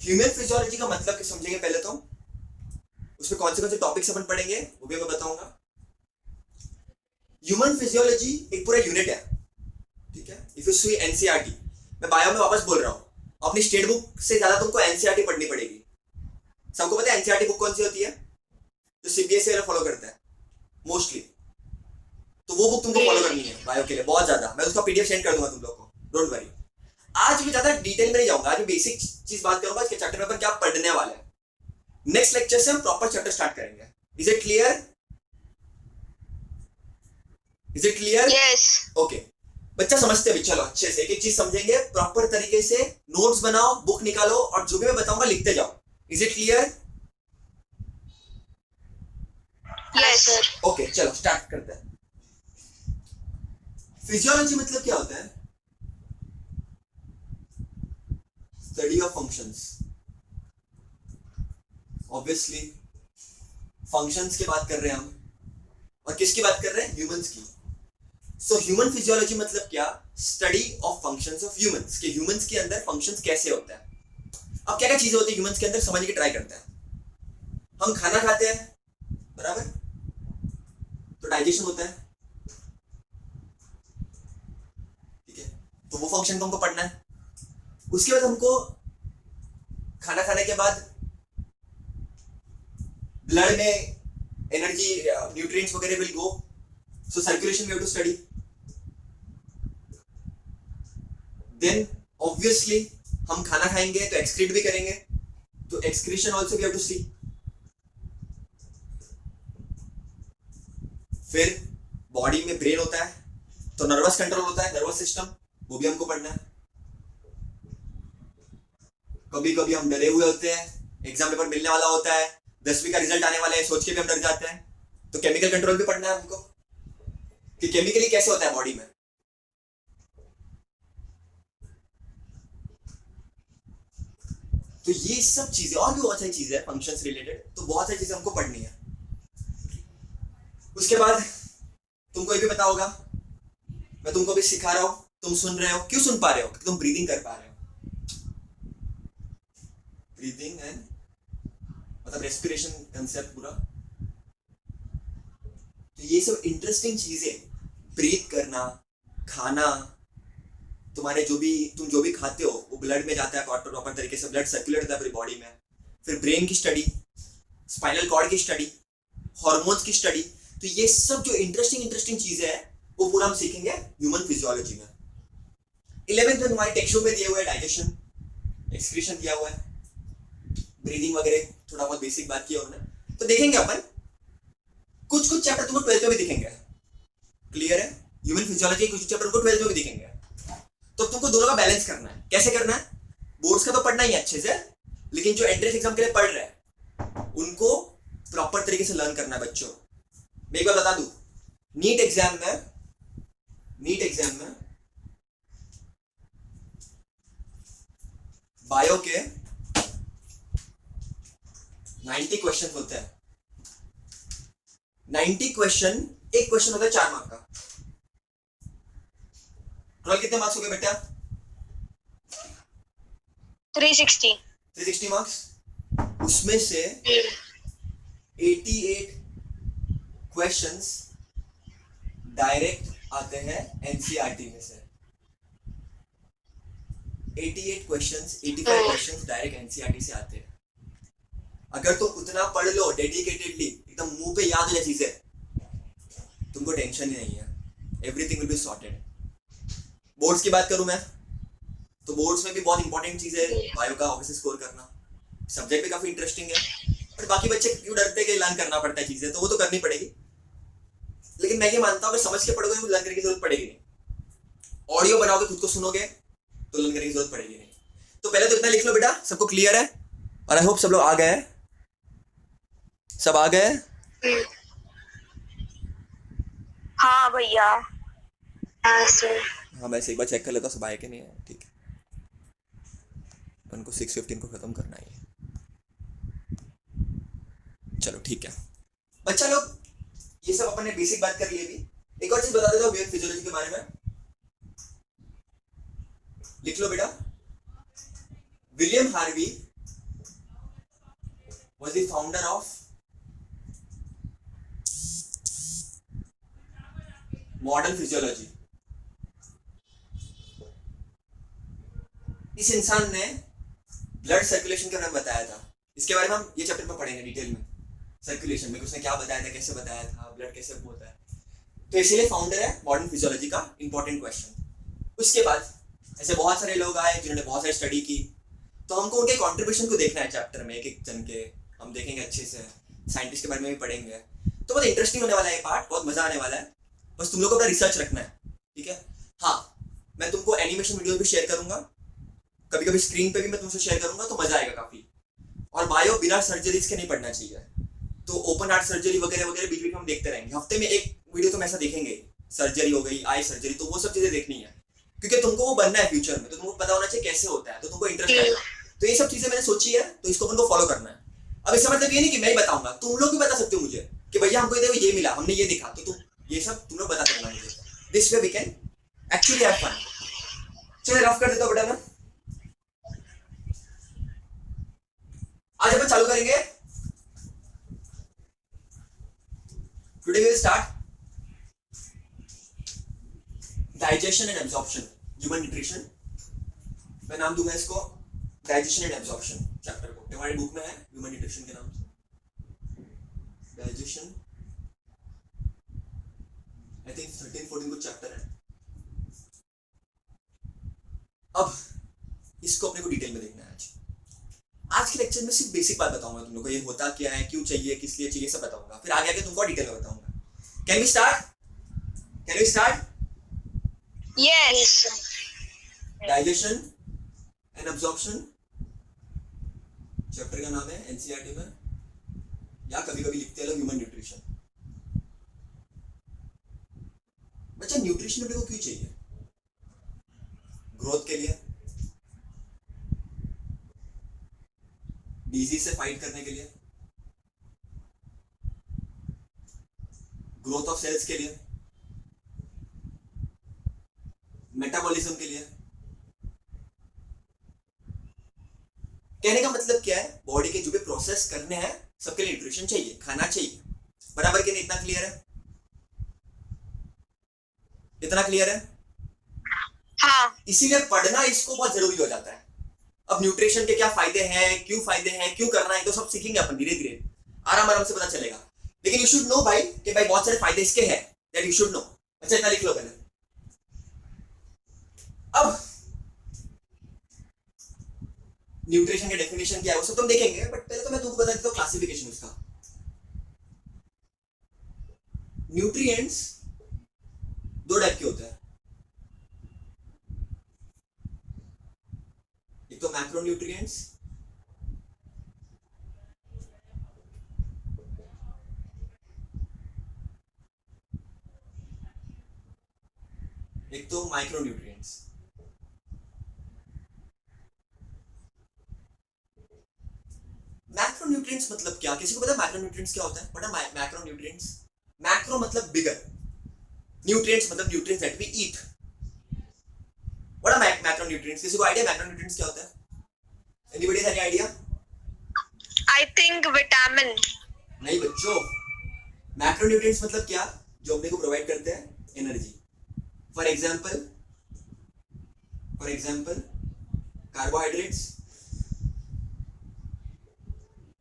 Human physiology का मतलब समझेंगे पहले तो, उसमें कौन से टॉपिक्स अपन पढ़ेंगे वो भी मैं बताऊंगा। ह्यूमन फिजियोलॉजी एक पूरा यूनिट है, ठीक है। इफ यू सी एनसीईआरटी, मैं बायो में वापस बोल रहा हूँ, अपनी स्टेट बुक से ज्यादा तुमको एनसीईआरटी पढ़नी पड़ेगी। सबको पता है एनसीईआरटी बुक कौन सी होती है, जो सीबीएसई वाला फॉलो करता है मोस्टली, तो वो बुक तुमको फॉलो करनी है बायो के लिए बहुत ज्यादा। मैं उसका पीडीएफ सेंड कर दूंगा तुम लोग को, डोंट वरी। आज भी ज्यादा डिटेल में नहीं जाऊंगा, आज मैं बेसिक चीज बात करूंगा इसके चैप्टर में अपन क्या पढ़ने वाले हैं। नेक्स्ट लेक्चर से हम प्रॉपर चैप्टर स्टार्ट करेंगे। Is it clear? Is it clear? Yes. Okay, बच्चा समझते भी, चलो अच्छे से एक एक चीज समझेंगे प्रॉपर तरीके से। नोट्स बनाओ, बुक निकालो और जो भी मैं बताऊंगा लिखते जाओ। Is it clear? Yes sir. Okay, चलो स्टार्ट करते हैं। फिजियोलॉजी मतलब क्या होता है? Study of functions. Obviously functions की बात कर रहे हैं हम, और किसकी बात कर रहे हैं? ह्यूमंस की। सो ह्यूमन फिजियोलॉजी मतलब क्या? Study of functions of humans, के ह्यूमंस के अंदर फंक्शंस कैसे होता है। अब क्या क्या चीजें होती है ह्यूमंस के अंदर, समझने की ट्राई करते हैं। हम खाना खाते हैं, बराबर, तो डाइजेशन होता है, ठीक है, तो वो फंक्शन को हमको पढ़ना है। उसके बाद हमको खाना खाने के बाद ब्लड में एनर्जी, न्यूट्रिएंट्स वगैरह will go, so circulation we have to study. Then obviously हम खाना खाएंगे तो एक्सक्रीट भी करेंगे, तो excretion also we have to see. फिर बॉडी में ब्रेन होता है, तो नर्वस कंट्रोल होता है, नर्वस सिस्टम, वो भी हमको पढ़ना है। कभी कभी हम डरे हुए होते हैं, एग्जाम पेपर मिलने वाला होता है, 10वीं का रिजल्ट आने वाला है, सोच के भी हम डर जाते हैं, तो केमिकल कंट्रोल भी पढ़ना है हमको कि केमिकली कैसे होता है बॉडी में। तो ये सब चीजें और भी बहुत सारी चीजें फंक्शंस रिलेटेड, तो बहुत सारी चीजें हमको पढ़नी है। उसके बाद तुमको ये भी पता होगा, मैं तुमको भी सिखा रहा हूं, तुम सुन रहे हो, क्यों सुन पा रहे हो? तुम ब्रीदिंग कर पा रहे हो। ब्रीदिंग एंड मतलब रेस्पिरेशन कंसेप्ट पूरा, तो ये सब इंटरेस्टिंग चीजें, ब्रीथ करना, खाना, तुम्हारे तुम जो भी खाते हो वो ब्लड में जाता है प्रॉपर तरीके से, ब्लड सर्कुलेट होता है पूरी बॉडी में। फिर ब्रेन की स्टडी, स्पाइनल कॉर्ड की स्टडी, हॉर्मोन्स की स्टडी, तो ये सब जो इंटरेस्टिंग चीजें हैं वो पूरा हम सीखेंगे ह्यूमन फिजियोलॉजी में। 11th में तुम्हारे टेक्स्ट में दिए हुए डाइजेशन, एक्सक्रीशन दिया हुआ है, ब्रीदिंग वगैरह थोड़ा बहुत बेसिक बात किया उन्होंने, तो देखेंगे अपन कुछ चैप्टर तुमको 12th में भी दिखेंगे। क्लियर है? ह्यूमन फिजियोलॉजी कुछ चैप्टर को 12th में भी दिखेंगे। तो तुमको दोनों का बैलेंस करना है। कैसे करना है? बोर्ड्स का तो पढ़ना ही है अच्छे से, लेकिन जो एंट्रेंस एग्जाम के लिए पढ़ रहे हैं उनको प्रॉपर तरीके से लर्न करना है बच्चों। मैं एक बार बता दूं, नीट एग्जाम में बायो के 90 क्वेश्चन होते हैं। 90 क्वेश्चन, एक क्वेश्चन होता है 4 मार्क का। टोटल कितने मार्क्स हो गए बेटा? 360 मार्क्स। उसमें से 88 क्वेश्चंस डायरेक्ट आते हैं एनसीईआरटी में से। 85 क्वेश्चंस डायरेक्ट एनसीईआरटी से आते हैं। अगर तुम उतना पढ़ लो डेडिकेटेडली, एकदम मुंह पे याद हो जाए चीजें, तुमको टेंशन ही नहीं है, everything will be sorted. Boards की बात करूं मैं, तो बोर्ड्स में भी बहुत इंपॉर्टेंट चीज है बायो का ऑब्वियसली स्कोर करना। सब्जेक्ट भी काफी इंटरेस्टिंग है, पर बाकी बच्चे क्यों डरते हैं कि लर्न करना पड़ता है चीजें, तो वो तो करनी पड़ेगी। लेकिन मैं ये मानता हूं अगर समझ के पढ़ोगे तो लर्न करने की जरूरत पड़ेगी नहीं। ऑडियो बनाओगे, खुद को सुनोगे, तो लर्न करने की जरूरत पड़ेगी नहीं। तो पहले तो इतना लिख लो बेटा, सबको क्लियर है? और आई होप सब लोग आ गए, सब आ गए। हाँ भैया। हाँ सर। हाँ, मैं एक बार चेक कर लेता हूँ सब आए कि नहीं है। ठीक है, अपन को 6:15 को खत्म करना है। चलो ठीक है बच्चा लोग, ये सब अपन ने बेसिक बात कर ली। अभी एक और चीज बता देता हूँ ह्यूमन फिजियोलॉजी के बारे में, लिख लो बेटा। William Harvey was the founder of modern physiology. इस इंसान ने ब्लड सर्कुलेशन के बारे में बताया था. इसके बारे में हम ये चैप्टर में पढ़ेंगे डिटेल में. सर्कुलेशन में उसने क्या बताया था, कैसे बताया था, ब्लड कैसे होता है. तो इसीलिए फाउंडर है मॉडर्न फिजियोलॉजी का. Important question. उसके बाद ऐसे बहुत सारे लोग आए जिन्होंने बहुत सारी स्टडी की, तो हमको उनके कंट्रीब्यूशन को देखना है चैप्टर में, एक एक जन के हम देखेंगे अच्छे से. साइंटिस्ट के बारे में भी पढ़ेंगे. तो बहुत इंटरेस्टिंग होने वाला है ये पार्ट, बहुत मजा आने वाला है. बस तुम लोग को अपना रिसर्च रखना है, ठीक है. हाँ, मैं तुमको एनिमेशन वीडियो भी शेयर करूंगा, कभी कभी स्क्रीन पे भी मैं तुमसे शेयर करूंगा, तो मजा आएगा काफी. और बायो बिना सर्जरीज के नहीं पढ़ना चाहिए. तो ओपन हार्ट सर्जरी वगैरह वगैरह बीच बीच में हम देखते रहेंगे. हफ्ते में एक वीडियो तो ऐसा देखेंगे. सर्जरी हो गई, आई सर्जरी, तो वो सब चीजें देखनी है, क्योंकि तुमको वो बनना है फ्यूचर में. तो तुमको पता होना चाहिए कैसे होता है, तो तुमको इंटरेस्ट आएगा. तो ये सब चीजें मैंने सोची है, तो इसको अपन को फॉलो करना है. अब इसका मतलब ये नहीं कि मैं ही बताऊंगा, तुम लोग भी बता सकते हो मुझे कि भैया हमको देखो ये मिला, हमने ये दिखा. तो तुम ये सब तुम लोग बता सकना मुझे. This way we can actually have fun. चलो रफ कर देता हूं बेटा. मैं आज अपन चालू करेंगे. Today we will start digestion and absorption, human nutrition. मैं नाम दूंगा इसको डाइजेशन एंड एब्जॉर्प्शन चैप्टर को. हमारी बुक में है ह्यूमन न्यूट्रिशन के नाम से. डाइजेशन, आई थिंक 13-14 कुछ चैप्टर है. अब इसको अपने को डिटेल में देखना है. आज के लेक्चर में सिर्फ बेसिक बात बताऊंगा तुम लोग को. ये होता क्या है, क्यों चाहिए, किस लिए चाहिए, सब बताऊंगा. फिर आगे आगे तुमको डिटेल में बताऊंगा. Can we start? Can we start? Yes. Digestion and absorption chapter का नाम है एनसीईआरटी में, या कभी कभी लिखते हैं लोग ह्यूमन न्यूट्रिशन. बच्चा न्यूट्रिशन अपने को क्यों चाहिए? ग्रोथ के लिए, डिजीज से फाइट करने के लिए, ग्रोथ ऑफ सेल्स के लिए, मेटाबॉलिज्म के लिए. कहने का मतलब क्या है, बॉडी के जो भी प्रोसेस करने हैं सबके लिए न्यूट्रिशन चाहिए, खाना चाहिए. बराबर के नहीं? इतना क्लियर है? इतना क्लियर है? हाँ. इसीलिए पढ़ना इसको बहुत जरूरी हो जाता है. अब न्यूट्रिशन के क्या फायदे हैं, क्यों फायदे हैं, क्यों करना है, तो सब सीखेंगे अपन धीरे धीरे, आराम आराम से पता चलेगा. लेकिन यू शुड नो भाई कि भाई बहुत सारे फायदे इसके हैं, दैट यू शुड नो. अच्छा इतना लिख लो पहले. अब न्यूट्रिशन के डेफिनेशन क्या है वो सब तुम देखेंगे, बट पहले तो मैं तुमको बता देता हूं क्लासिफिकेशन उसका. न्यूट्रिएंट्स दो टाइप के होते हैं. एक तो मैक्रोन्यूट्रिएंट्स, एक तो माइक्रोन्यूट्रिएंट्स. मैक्रोन्यूट्रिएंट्स मतलब क्या? किसी को पता है मैक्रोन्यूट्रिएंट्स क्या होता है? What are macronutrients? मैक्रो मतलब बिगर, न्यूट्रिएंट्स मतलब nutrients that we eat. What are macronutrients? किसी को आईडिया मैक्रोन्यूट्रिएंट्स क्या होता है? Anybody has any idea? I think vitamin. नहीं बच्चों, मैक्रोन्यूट्रिएंट्स मतलब क्या? जो अपने को प्रोवाइड करते हैं energy. For example carbohydrates,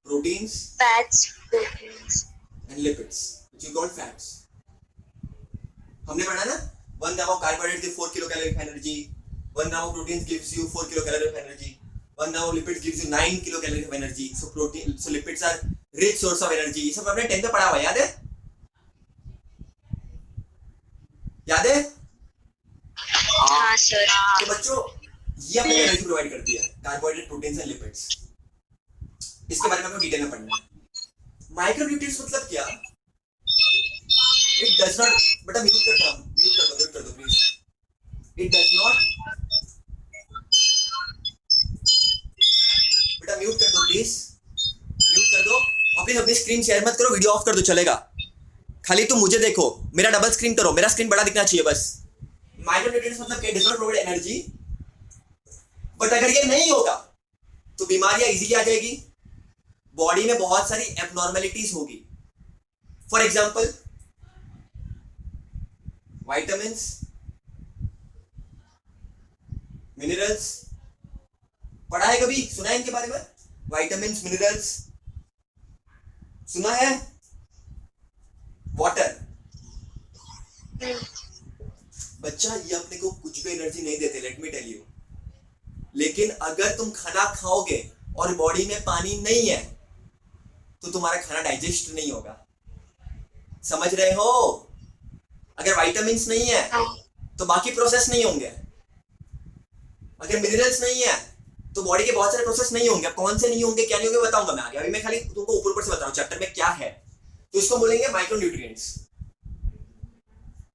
proteins, Fats. Proteins. and lipids, which you call fats. हमने पढ़ा ना, 1 gram of carbohydrates gives 4 kilocalorie of energy, 1 gram of proteins gives you 4 kilocalorie of energy, 1 gram of lipids gives you 9 kilocalorie of energy. So lipids are rich source of energy. ये सब आपने 10th में पढ़ा हुआ है, याद है? याद है? हाँ सर. तो बच्चों ये अपने एनर्जी प्रोवाइड करती है, कार्बोहाइड्रेट, प्रोटीन्स एंड लिपिड्स. इसके बारे में आपको डिटेल में पढ़ना है. माइक्रोन्यूट्रिएंट्स मतलब क्या? इट डज नॉट, बेटा म्यूट कर दो प्लीज. इट डज नॉट, बेटा म्यूट कर दो प्लीज, म्यूट कर दो. और प्लीज अपनी स्क्रीन शेयर मत करो, वीडियो ऑफ कर दो चलेगा. खाली तुम मुझे देखो, मेरा डबल स्क्रीन करो, मेरा स्क्रीन बड़ा दिखना चाहिए बस. माइक्रोन्यूट्रिएंट्स मतलब क्या? Does not provide energy. But अगर ये नहीं होगा तो बीमारियां इजीली आ जाएगी, बॉडी में बहुत सारी एबनॉर्मेलिटीज होगी। फॉर एग्जाम्पल वाइटामिन्स, मिनरल्स, पढ़ा है कभी, सुना है इनके बारे में? वाइटामिन्स, मिनरल्स सुना है? वाटर, बच्चा ये अपने को कुछ भी एनर्जी नहीं देते, लेट मी टेल यू। लेकिन अगर तुम खाना खाओगे और बॉडी में पानी नहीं है तो तुम्हारा खाना डाइजेस्ट नहीं होगा। समझ रहे हो? अगर विटामिन्स नहीं है तो बाकी प्रोसेस नहीं होंगे, अगर मिनरल्स नहीं है तो बॉडी के बहुत सारे प्रोसेस नहीं होंगे। अब कौन से नहीं होंगे, क्या नहीं होंगे, बताऊंगा मैं आगे। अभी मैं खाली तुमको ऊपर ऊपर से बता रहा हूँ चैप्टर में क्या है। तो इसको बोलेंगे माइक्रोन्यूट्रिएंट्स।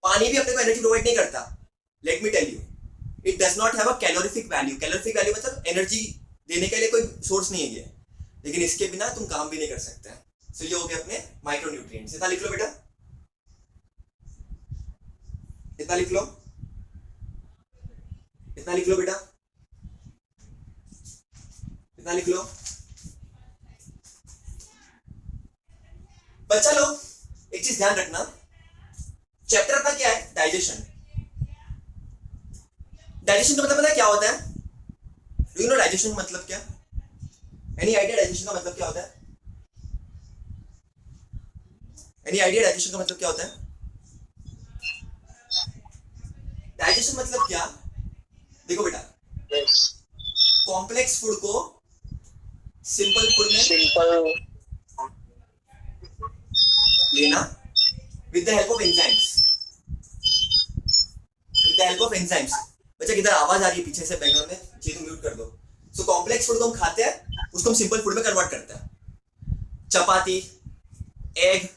पानी भी अपने को एनर्जी प्रोवाइड नहीं करता, let me tell you. It does not have a calorific value. Calorific value मतलब एनर्जी देने के लिए कोई सोर्स नहीं है ये, लेकिन इसके बिना तुम काम भी नहीं कर सकते। सो ये हो गए अपने माइक्रोन्यूट्रिएंट्स। इतना लिख लो बेटा, इतना लिख लो, इतना लिख लो बेटा, इतना लिख लो। बच्चा लोग एक चीज ध्यान रखना, चैप्टर अपना क्या है? डाइजेशन। डाइजेशन का मतलब पता है क्या होता है? डू यू नो डाइजेशन का मतलब क्या? एनी आइडिया डाइजेशन का मतलब क्या होता है? एनी आइडिया डाइजेशन का मतलब क्या होता है? डाइजेशन मतलब क्या? देखो बेटा, कॉम्प्लेक्स फूड को सिंपल फूड में लेना with the help of enzymes. With the help of enzymes. बच्चा किधर आवाज आ रही है पीछे से बैकग्राउंड में, जी तो म्यूट कर दो। सो कॉम्प्लेक्स फूड को हम खाते हैं, उसको हम सिंपल फूड में कन्वर्ट करते हैं। चपाती, एग,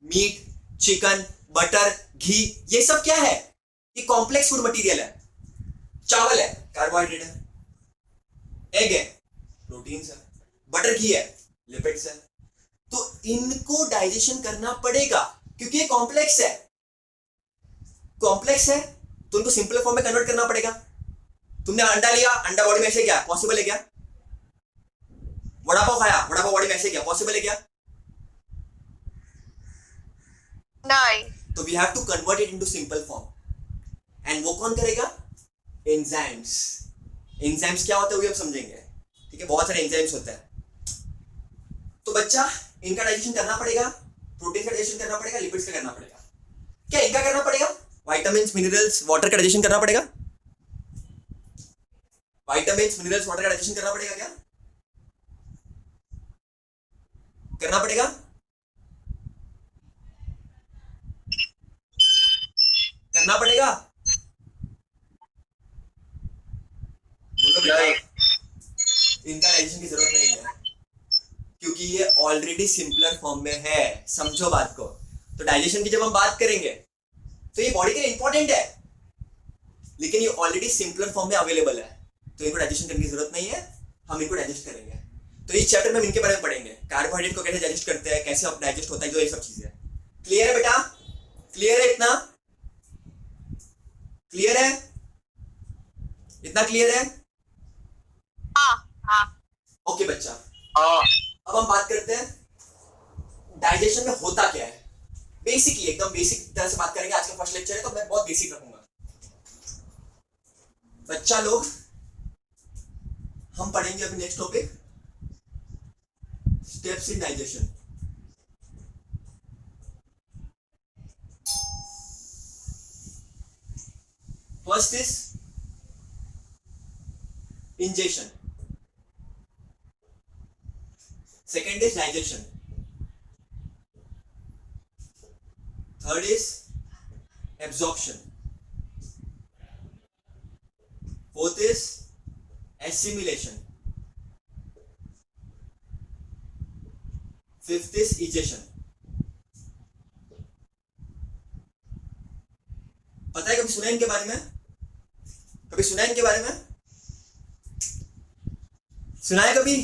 मीट, चिकन, बटर, घी, ये सब क्या है? ये कॉम्प्लेक्स फूड मटेरियल है। चावल है, कार्बोहाइड्रेट है। एग है, प्रोटीन्स है। बटर घी है, लिपिड्स है। तो इनको डाइजेशन करना पड़ेगा क्योंकि ये कॉम्प्लेक्स है। कॉम्प्लेक्स है तो इनको सिंपल फॉर्म में कन्वर्ट करना पड़ेगा। तुमने अंडा लिया, अंडा बॉडी में ऐसे क्या पॉसिबल है? क्या वड़ा पाव खाया, वड़ा पाव बॉडी में ऐसे क्या पॉसिबल है? क्या नहीं। तो we have to convert it into simple form. And वो कौन करेगा? एंजाइम्स। एंजाइम्स क्या होता है वो भी हम समझेंगे, ठीक है? बहुत सारे एंजाइम्स होते हैं। तो बच्चा इनका डाइजेशन करना पड़ेगा, प्रोटीन का डाइजेशन करना पड़ेगा, लिपिड्स का करना पड़ेगा। क्या इनका करना पड़ेगा? विटामिन्स, मिनरल्स, वाटर का डाइजेशन करना पड़ेगा। विटामिन्स, मिनरल्स, वाटर का डाइजेशन करना पड़ेगा। क्या करना पड़ेगा? करना पड़ेगा, बोलो बेटा। इनका डाइजेशन की जरूरत नहीं है क्योंकि ये ऑलरेडी सिंपलर फॉर्म में है। समझो बात को। तो डाइजेशन की जब हम बात करेंगे तो ये बॉडी के लिए इंपॉर्टेंट है, लेकिन ये ऑलरेडी सिंपलर फॉर्म में अवेलेबल है, तो इनको डाइजेशन करने की जरूरत नहीं है। हम इनको डाइजेस्ट करेंगे। तो इस चैप्टर में हम इनके बारे में पढ़ेंगे, कार्बोहाइड्रेट को कैसे डाइजेस्ट करते हैं, कैसे डाइजेस्ट होता है, जो ये सब चीजें। क्लियर है बेटा? क्लियर है? इतना क्लियर है? इतना क्लियर है? हाँ। ओके बच्चा, अब हम बात करते हैं डाइजेशन में होता क्या है। बेसिकली एकदम बेसिक तरह से बात करेंगे। आज का फर्स्ट लेक्चर है तो मैं बहुत बेसिक रखूंगा। बच्चा लोग, हम पढ़ेंगे अभी next topic, steps in digestion. First is ingestion, second is digestion, third is absorption, fourth is assimilation, fifth is egestion. पता है कभी सुना है इनके बारे में? कभी सुना है इनके बारे में? सुना है कभी?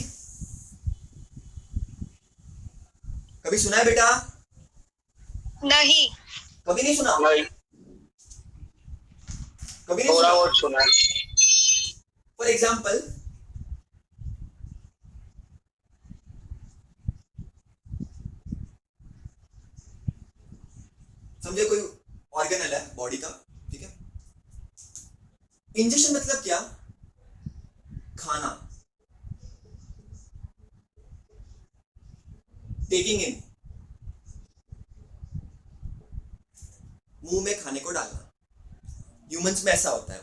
कभी सुना है बेटा? नहीं। कभी नहीं सुना? नहीं, कभी नहीं थोड़ा सुना? बहुत सुना है। फॉर एग्जाम्पल, समझे, कोई ऑर्गेनल है बॉडी का, ठीक है। इंजेक्शन मतलब क्या, खाना, टेकिंग इन, मुंह में खाने को डालना। ह्यूमंस में ऐसा होता है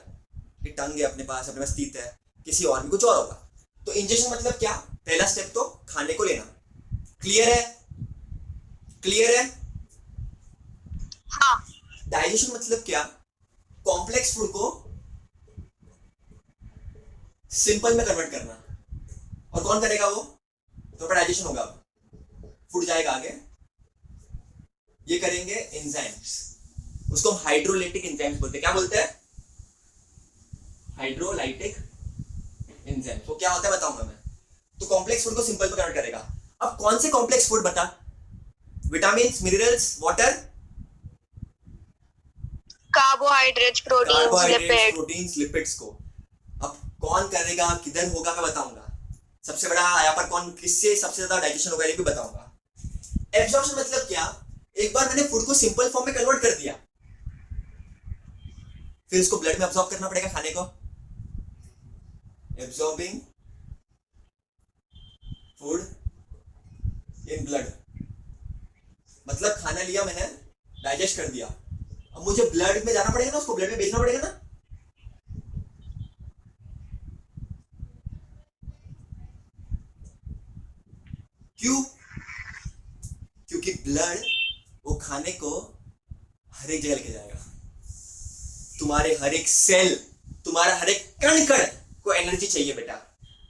कि टंग है अपने पास टीथ है, किसी और में कुछ और होगा। तो इंजेक्शन मतलब क्या, पहला स्टेप तो खाने को लेना। क्लियर है, क्लियर है। हाँ। डाइजेशन मतलब क्या, कॉम्प्लेक्स फूड को सिंपल में कन्वर्ट करना। और कौन करेगा वो, तो डाइजेशन होगा, फूड जाएगा आगे, ये करेंगे एंजाइम्स, उसको हम हाइड्रोलाइटिक एंजाइम्स बोलते हैं। क्या बोलते हैं, हाइड्रोलाइटिक एंजाइम्स। वो क्या होता है बताऊंगा मैं। तो कॉम्प्लेक्स फूड को सिंपल में कन्वर्ट करेगा। अब कौन से कॉम्प्लेक्स फूड बता, vitamin, minerals, water, carbohydrates, proteins, lipid. Proteins, lipids को। अब कौन करेगा, किधर होगा, मैं बताऊंगा। सबसे बड़ा यहाँ पर कौन, किससे सबसे ज्यादा डाइजेशन होगा ये भी बताऊंगा। एब्जॉर्प्शन मतलब क्या, एक बार मैंने फूड को सिंपल फॉर्म में कन्वर्ट कर दिया, फिर इसको ब्लड में अब्सॉर्ब करना पड़ेगा खाने को। एब्सॉर्बिंग फूड इन ब्लड, मतलब खाना लिया मैंने, डाइजेस्ट कर दिया, अब मुझे ब्लड में जाना पड़ेगा ना, उसको ब्लड में भेजना पड़ेगा ना। क्यों, क्योंकि ब्लड वो खाने को हर एक जगह लेके जाएगा। तुम्हारे हर एक सेल, तुम्हारा हर एक कण कण को एनर्जी चाहिए बेटा।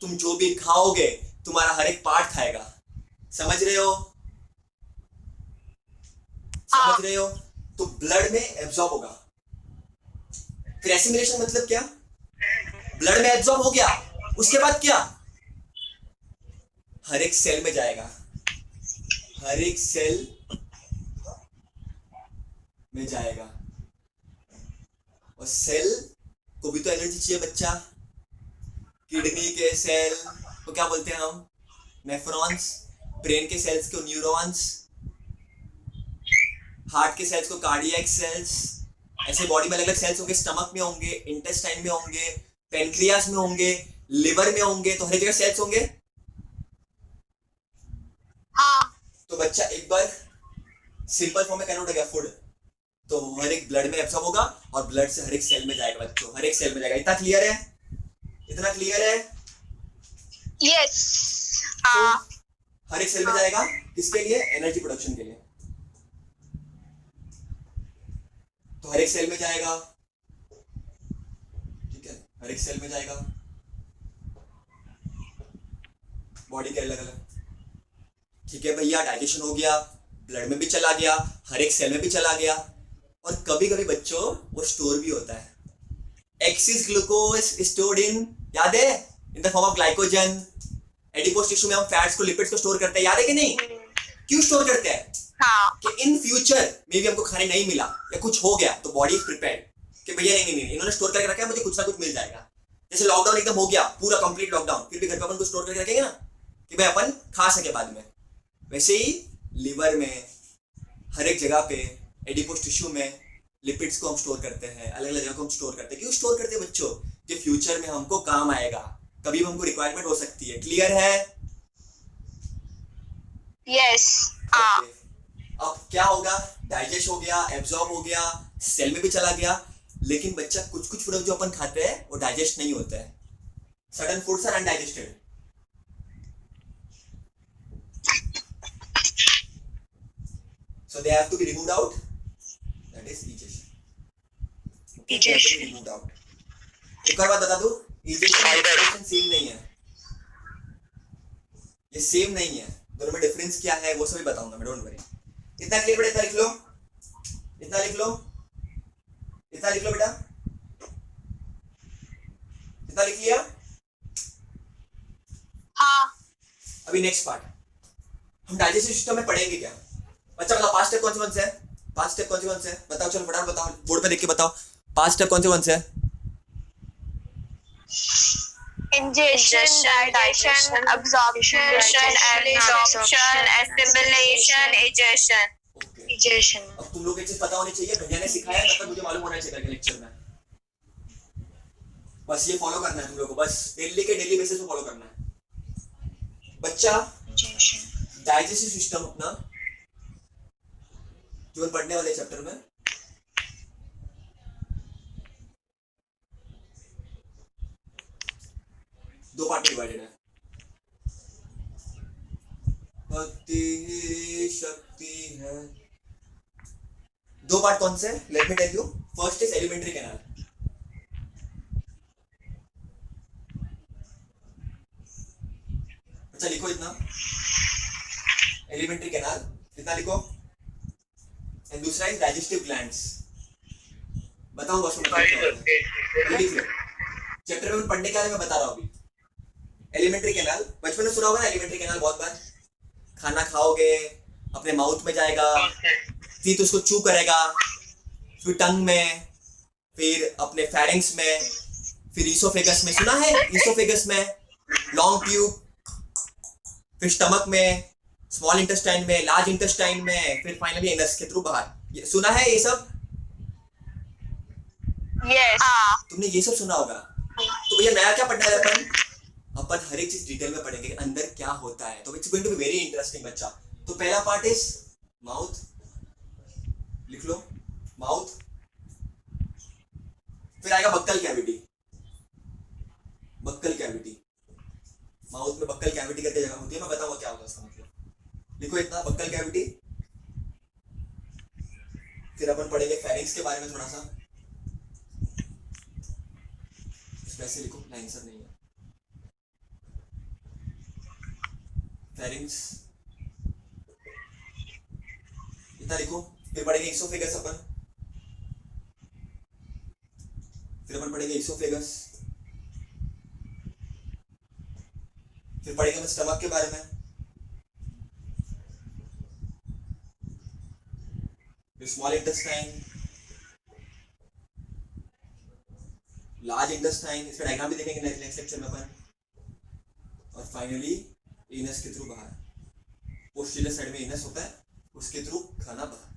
तुम जो भी खाओगे तुम्हारा हर एक पार्ट खाएगा। समझ रहे हो, समझ रहे हो। तो ब्लड में एब्जॉर्ब होगा। फिर एसिमिलेशन मतलब क्या, ब्लड में एब्जॉर्ब हो गया, उसके बाद क्या, हर एक सेल में जाएगा, हर एक सेल में जाएगा। और सेल को भी तो एनर्जी चाहिए बच्चा। किडनी के सेल को क्या बोलते हैं हम, नेफ्रॉन्स, ब्रेन के सेल्स को न्यूरॉन्स, हार्ट के सेल्स को कार्डियक सेल्स। ऐसे बॉडी में अलग अलग सेल्स होंगे, स्टमक में होंगे, इंटेस्टाइन में होंगे, पेनक्रियास में होंगे, लिवर में होंगे, तो हर एक जगह सेल्स होंगे। हाँ। तो बच्चा एक बार सिंपल फॉर्म में कन्वर्ट हो गया फूड, तो हर एक ब्लड में एब्सॉर्ब होगा और ब्लड से हर एक सेल में जाएगा बच्चों, हर एक सेल में जाएगा। इतना क्लियर है, इतना क्लियर है। यस। तो हर एक सेल में जाएगा, किसके लिए, एनर्जी प्रोडक्शन के लिए। तो हर एक सेल में जाएगा, ठीक है, हर एक सेल में जाएगा, बॉडी के अलग अलग। ठीक है भैया, डाइजेशन हो गया, ब्लड में भी चला गया, हर एक सेल में भी चला गया। और कभी कभी बच्चों वो स्टोर भी होता है। एक्सिस ग्लूकोज स्टोर्ड इन, याद है, in the form of glycogen. Adipose tissue में हम फैट्स को, लिपिड्स को स्टोर करते हैं, याद है कि नहीं। क्यों स्टोर करते हैं, हाँ। कि इन फ्यूचर में भी हमको खाने नहीं मिला या कुछ हो गया तो बॉडी इज प्रिपेयर्ड कि भैया नहीं, इन्होंने स्टोर करके रखा है, मुझे कुछ ना कुछ मिल जाएगा। जैसे लॉकडाउन एकदम हो गया, पूरा कंप्लीट लॉकडाउन, फिर भी घर पे अपन कुछ स्टोर करके रखेंगे ना कि भाई अपन खा सके बाद में। वैसे ही लिवर में, हर एक जगह पे, एडिपोज टिश्यू में लिपिड्स को हम स्टोर करते हैं, अलग अलग जगह को हम स्टोर करते हैं। क्यों स्टोर करते हैं बच्चों, कि फ्यूचर में हमको काम आएगा, कभी भी हमको रिक्वायरमेंट हो सकती है। क्लियर है, यस। okay. अब क्या होगा, डाइजेस्ट हो गया, एब्जॉर्ब हो गया, सेल में भी चला गया। लेकिन बच्चा कुछ कुछ फूड जो अपन खाते हैं वो डाइजेस्ट नहीं होता है। Certain foods are undigested, so they have to be removed out, that is egestion. Okay, they have to be removed out. एक और बात बता दूं, egestion और digestion सेम नहीं है, ये सेम नहीं है, दोनों में डिफरेंस क्या है वो सभी बताऊंगा मैं, डोंट वरी। इतना क्लियर बेटा, इतना लिख लो, इतना लिख लो, इतना लिख लो बेटा, इतना लिख लिया। हाँ। अभी नेक्स्ट पार्ट, हम डाइजेस्टिव सिस्टम में पढ़ेंगे क्या। बच्चा बताओ 5 स्टेप कौन से है, 5 स्टेप कौन से है, बताओ, चलो फटाफट बताओ, बोर्ड पे देख के बताओ 5 स्टेप कौन से है। Ingestion, digestion, absorption, absorption, assimilation, egestion. Okay, Digestion. अब तुम लोग ये चीज पता होनी चाहिए, भैया ने सिखाया मतलब मुझे मालूम होना चाहिए करके लेक्चर में। बस ये फॉलो करना है तुम लोग को, बस डेली के डेली बेसिस पे फॉलो करना है। बच्चा Digestion. डाइजेस्टिव सिस्टम अपना जो हम पढ़ने वाले चैप्टर में, दो पार्ट में डिवाइडेड है। भक्ति ही शक्ति है। दो पार्ट कौन से? Let me tell you. First is elementary canal. अच्छा लिखो इतना, एलिमेंट्री कैनाल इतना लिखो। एंड दूसरा इज डाइजेस्टिव ग्लैंड्स। बताऊं बस लिख लो। चैप्टर में पढ़ने के बारे में बता रहा हूं अभी। एलिमेंट्री कैनाल बचपन में सुना होगा ना, एलिमेंट्री कैनाल बहुत बार। खाना खाओगे अपने माउथ में जाएगा, टीथ उसको चू करेगा, फिर टंग में, फिर अपने फेरिंग्स में, फिर ईसोफेगस में। सुना है ईसोफेगस में, लॉन्ग ट्यूब, फिर स्टमक में, स्मॉल इंटेस्टाइन में, लार्ज इंटेस्टाइन में, फिर फाइनली एनस के थ्रू बाहर। ये सुना है ये सब? Yes. तुमने ये सब सुना होगा। तो भैया नया क्या पढ़ना है अपन हर एक चीज डिटेल में पढ़ेंगे अंदर क्या होता है। तो it's going to be very interesting बच्चा। तो पहला पार्ट इज माउथ, लिख लो माउथ। फिर आएगा buccal cavity. Buccal cavity, mouth में बक्कल कैविटी करके जगह होती है, मैं बताऊंगा क्या होगा उसका मतलब। लिखो इतना, बक्कल कैविटी। फिर अपन पढ़ेंगे फेरिंग्स के बारे में थोड़ा सा। वैसे लिखो, लाइन सर नहीं है। फेरिंग्स इतना लिखो। फिर पढ़ेंगे इसोफेगस अपन। फिर अपन पढ़ेंगे इसोफेगस। फिर पढ़ेंगे स्टमक के बारे में। फिर स्मॉल इंटेस्टाइन, लार्ज इंटेस्टाइन, इसका डायग्राम भी देखेंगे नेक्स्ट लेक्चर में अपन। और फाइनली एनस के थ्रू बाहर। पोस्टीरियर साइड में एनस होता है, उसके थ्रू खाना बाहर।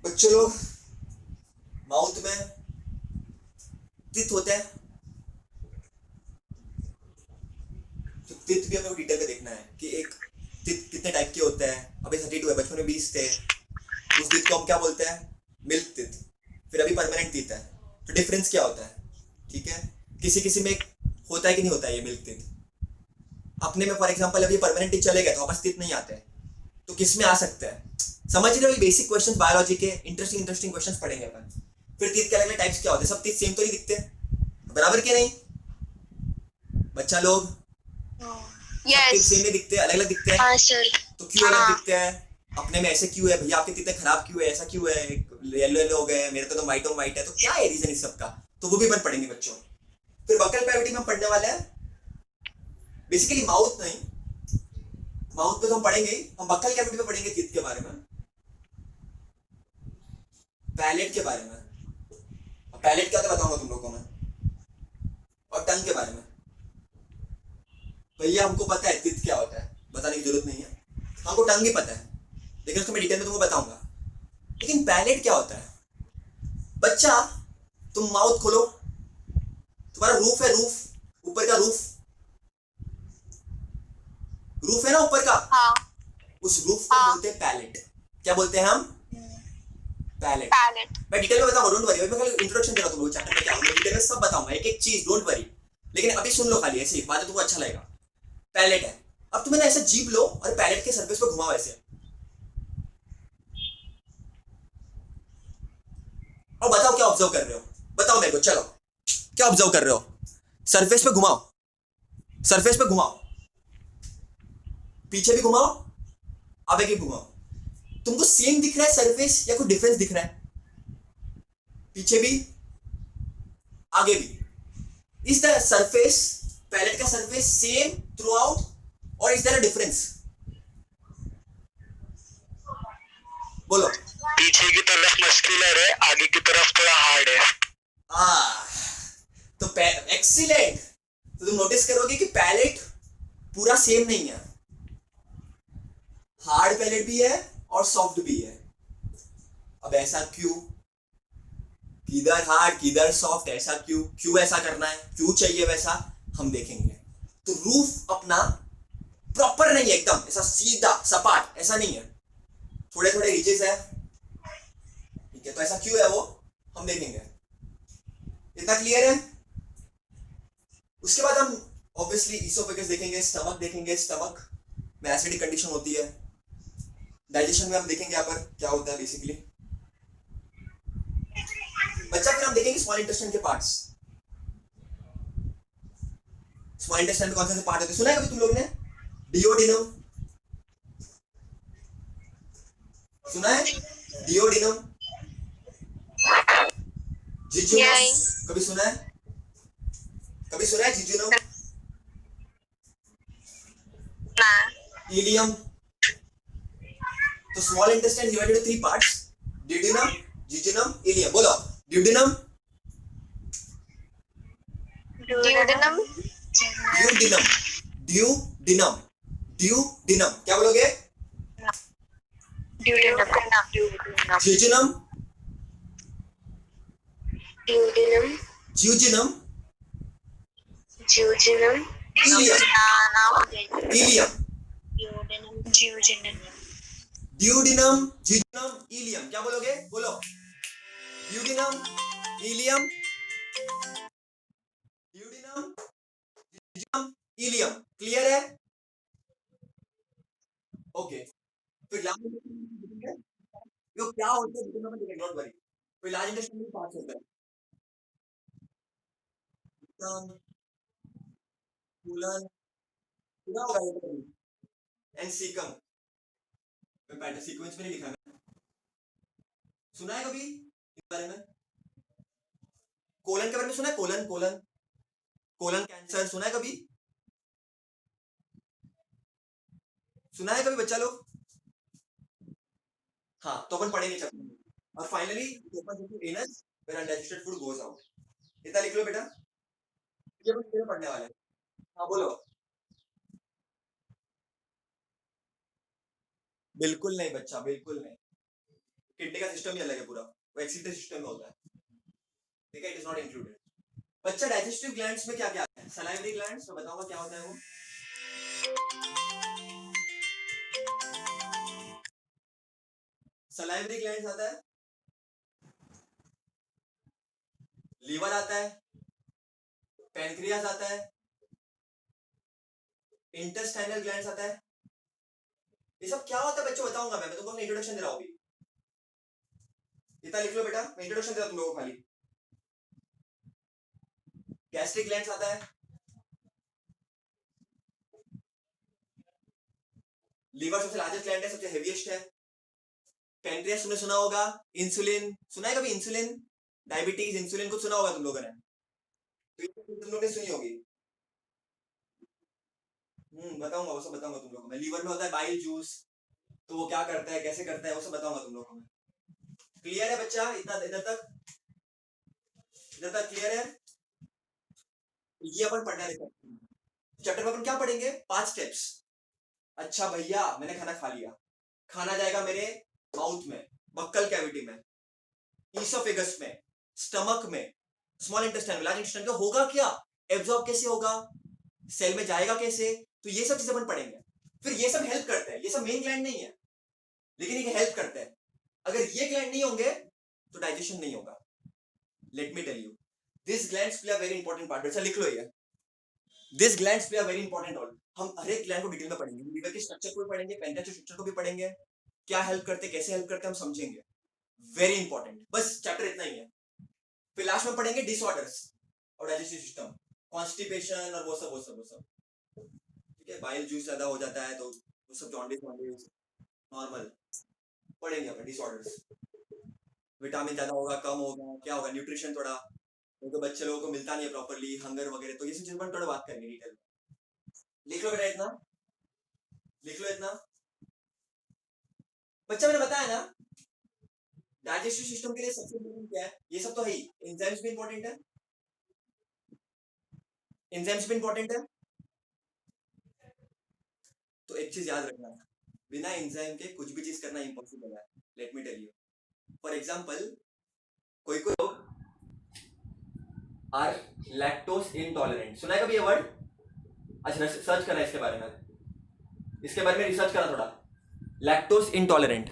बच्चों लोग माउथ में टीथ होते हैं, तो टीथ भी हमें डिटेल में देखना है कि एक टीथ कितने टाइप के होते हैं। अभी 32 है, बचपन में 20 थे। उस टीथ को हम क्या बोलते हैं? Milk teeth. फिर अभी परमानेंट टीथ है। तो डिफरेंस क्या होता है? ठीक है, किसी किसी में होता है कि नहीं होता है ये मिल्क टीथ। अपने में फॉर एग्जांपल अभी परमानेंट टीथ चले गए तो वापस टीथ नहीं आते हैं, तो किस में आ सकते हैं? समझ रहे हो? बेसिक क्वेश्चंस बायोलॉजी के इंटरेस्टिंग क्वेश्चंस पढ़ेंगे अपन। फिर टीथ के अलग अलग टाइप्स क्या होते हैं? सब टीथ सेम तो नहीं दिखते, बराबर के नहीं बच्चा लोग? Yes. सेम नहीं दिखते, अलग अलग दिखते हैं। हाँ sir. तो क्यों अलग दिखते हैं? अपने में ऐसे क्यों है भैया? आपके टीथ खराब क्यों है? ऐसा क्यों है? येलो येलो हो गए, मेरे तो व्हाइट और व्हाइट है। तो क्या है रीजन इस सब का? तो वो भी अपन पढ़ेंगे बच्चों। फिर बक्कल कैविटी में हम पढ़ने वाले हैं बेसिकली माउथ नहीं, माउथ पे तो हम पढ़ेंगे ही, हम बक्कल कैविटी में पढ़ेंगे टीथ के बारे में, पैलेट के बारे में। पैलेट क्या था बताऊंगा तुम लोगों को मैं, और टंग के बारे में। भैया हमको पता है टीथ क्या होता है, बताने की जरूरत नहीं है, हमको टंग ही पता है, लेकिन उसको मैं डिटेल में तुमको बताऊंगा। लेकिन पैलेट क्या होता है? बच्चा तुम माउथ खोलो, तुम्हारा रूफ है, रूफ ऊपर का रूफ, रूफ है ना ऊपर का, हाँ. उस रूफ को बोलते हैं पैलेट। क्या बोलते हैं हम? पैलेट। Palate. मैं डिटेल में बताऊंगा, डोंट वरी। मैं खाली इंट्रोडक्शन दे रहा हूं तुम लोगों को चैप्टर में क्या होगा, मैं डिटेल में सब बताऊंगा एक एक चीज, डोंट वरी। लेकिन अभी सुन लो खाली, ऐसे ही बात तुमको अच्छा लगेगा। पैलेट है, अब तुम्हें ना ऐसे जीभ लो और पैलेट के सरफेस पे घुमाओ ऐसे, और बताओ क्या ऑब्जर्व कर रहे हो? बताओ मेरे को, चलो क्या ऑब्जर्व कर रहे हो? सरफेस पे घुमाओ, सरफेस पे घुमाओ, पीछे भी घुमाओ, आगे भी घुमाओ। तुमको सेम दिख रहा है सरफेस या कोई डिफरेंस दिख रहा है? पीछे भी आगे भी? इज द सरफेस, पैलेट का सरफेस सेम थ्रू आउट और इज देयर अ डिफरेंस? बोलो। पीछे की तरफ मस्कुलर है, आगे की तरफ थोड़ा हार्ड है। तो एक्सीलेंट। तो तुम नोटिस करोगे कि पैलेट पूरा सेम नहीं है, हार्ड पैलेट भी है और सॉफ्ट भी है। अब ऐसा क्यों, किधर हार्ड किधर सॉफ्ट, ऐसा क्यों, क्यों ऐसा करना है, क्यों चाहिए वैसा, हम देखेंगे। तो रूफ अपना प्रॉपर नहीं है, एकदम ऐसा सीधा सपाट ऐसा नहीं है, थोड़े थोड़े रिचेस है, ठीक है। तो ऐसा क्यों है वो हम देखेंगे। इतना क्लियर है। उसके बाद हम ऑब्वियसली इसोफेगस देखेंगे, स्टमक देखेंगे। स्टमक में एसिडिक कंडीशन होती है। डाइजेशन में हम देखेंगे यहाँ पर क्या होता है बेसिकली। बच्चा फिर हम देखेंगे स्मॉल इंटेस्टाइन के पार्ट्स। स्मॉल इंटेस्टाइन में कौन से पार्ट होते हैं, सुना है कभी तुम लोग ने? डिओडिनम सुना है? Duodenum, jejunum Yes. कभी सुना है? कभी सुना है जिजुनम? Nah. इलियम। तो small intestine divided into 3 parts, duodenum, jejunum, ileum. बोलो duodenum, Duodenum. Duodenum, duodenum, duodenum, क्या बोलोगे? Duodenum. Jejunum, Duodenum. Jejunum, Jejunum. Ileum, ileum, Jejunum. Duodenum, jejunum, ileum, क्या बोलोगे? बोलो duodenum, ileum, duodenum, jejunum, ileum. Clear है? Okay. फिर large intestine यो क्या होता है जिजुनम में, डोंट वरी। फिर लार्ज इंटेस्टाइन में पार्ट्स होता है, कूलन पूरा होगा ये कभी, एंड सीकम। मैं पैटर्न सीक्वेंस में नहीं लिखा है, सुना है कभी इस बारे में? कोलन के बारे में सुना है? कोलन, कोलन, कोलन कैंसर सुना है कभी? सुना है कभी बच्चा लोग? हाँ, तो अपन पढ़ेंगे चैप्टर में। और finally open to anus where undigested food goes out. इतना लिख लो बेटा, ये अपन क्लियर पढ़ने वाले हैं। हाँ बोलो। बिल्कुल नहीं बच्चा, बिल्कुल नहीं। किडनी का सिस्टम ही अलग है पूरा, वो एक्सीटरी सिस्टम में होता है, ठीक है, इट इज नॉट इंक्लूडेड। बच्चा डाइजेस्टिव ग्लैंड्स में क्या क्या है? सलाइवरी ग्लैंड्स मैं बताऊंगा क्या होता है वो। सलाइवरी ग्लैंड्स आता है, लीवर आता है, पैनक्रियास आता है, इंटेस्टाइनल ग्लैंड्स आता है। ये सब क्या होता है बच्चों बताऊंगा मैं तुमको अपना इंट्रोडक्शन दे रहा हूं अभी। इतना लिख लो बेटा, मैं इंट्रोडक्शन दे रहा हूं तुम लोगों को खाली। गैस्ट्रिक ग्लैंड्स आता है, लीवर सबसे लार्जेस्ट ग्लैंड है, सबसे हेवीएस्ट है। पैनक्रियास तुमने सुना होगा, इंसुलिन सुना है कभी? इंसुलिन, डायबिटीज, इंसुलिन कुछ सुना होगा तुम लोगों ने, तो ये तुम लोगों ने सुनी होगी। बताऊंगा वो सब, बताऊंगा तुम लोगों को मैं। लीवर में होता है बाइल जूस, तो वो क्या करता है, कैसे करता है, वो सब बताऊंगा तुम लोगों को मैं। क्लियर है बच्चा? इतना इधर तक, इधर तक क्लियर है? ये अपन पढ़ना है चैप्टर में। अपन क्या पढ़ेंगे? 5 स्टेप्स। अच्छा भैया मैंने खाना खा लिया, खाना जाएगा मेरे माउथ में, बक्कल कैविटी में, ईसोफेगस में, स्टमक में, स्मॉल इंटेस्टाइन में, लार्ज इंटेस्टाइन में। होगा क्या, एब्जॉर्ब कैसे होगा, सेल में जाएगा कैसे, तो ये सब चीजें अपन पढ़ेंगे। फिर ये सब हेल्प करते हैं, ये सब मेन ग्लैंड नहीं है लेकिन ये हेल्प करते हैं। अगर ये ग्लैंड नहीं होंगे तो डाइजेशन नहीं होगा। Let me tell you, this glands play a very important part. अच्छा लिख लो ये, this glands play a very important role. हम हर एक ग्लैंड को डिटेल में पढ़ेंगे, लीवर के स्ट्रक्चर को भी पढ़ेंगे, पैनक्रियास के स्ट्रक्चर को भी पढ़ेंगे, क्या हेल्प करते हैं, कैसे हेल्प करते हैं हम समझेंगे। वेरी इंपॉर्टेंट, बस चैप्टर इतना ही है। फिर लास्ट में पढ़ेंगे डिसऑर्डर्स और डाइजेस्टिव सिस्टम, कॉन्स्टिपेशन और वो सब वो सब वो सब, ठीक है। बाइल जूस ज्यादा हो जाता है तो वो सब, जॉन्डिस वॉन्डिस नॉर्मल पढ़ेंगे अपन। डिसऑर्डर्स, विटामिन ज्यादा होगा कम होगा, क्या होगा, न्यूट्रिशन थोड़ा, क्योंकि तो बच्चे लोगों को मिलता नहीं है प्रॉपर्ली, हंगर वगैरह, तो ये सब चीजें पर थोड़ा बात करेंगे डिटेल में। लिख लो बेटा इतना, लिख लो इतना। बच्चा मैंने बताया ना डाइजेस्टिव सिस्टम के लिए सबसे इंपॉर्टेंट क्या है, ये सब तो है ही। एंजाइम्स भी इंपॉर्टेंट है, एंजाइम्स भी इंपॉर्टेंट है। तो एक चीज याद रखना, बिना एंजाइम के कुछ भी चीज करना इम्पॉसिबल है, let me tell you. For example, कोई कोई लोग आर लैक्टोज इनटॉलरेंट, सुना है कभी ये वर्ड? अच्छा सर्च करा इसके बारे में रिसर्च करा थोड़ा, लैक्टोज इनटॉलरेंट।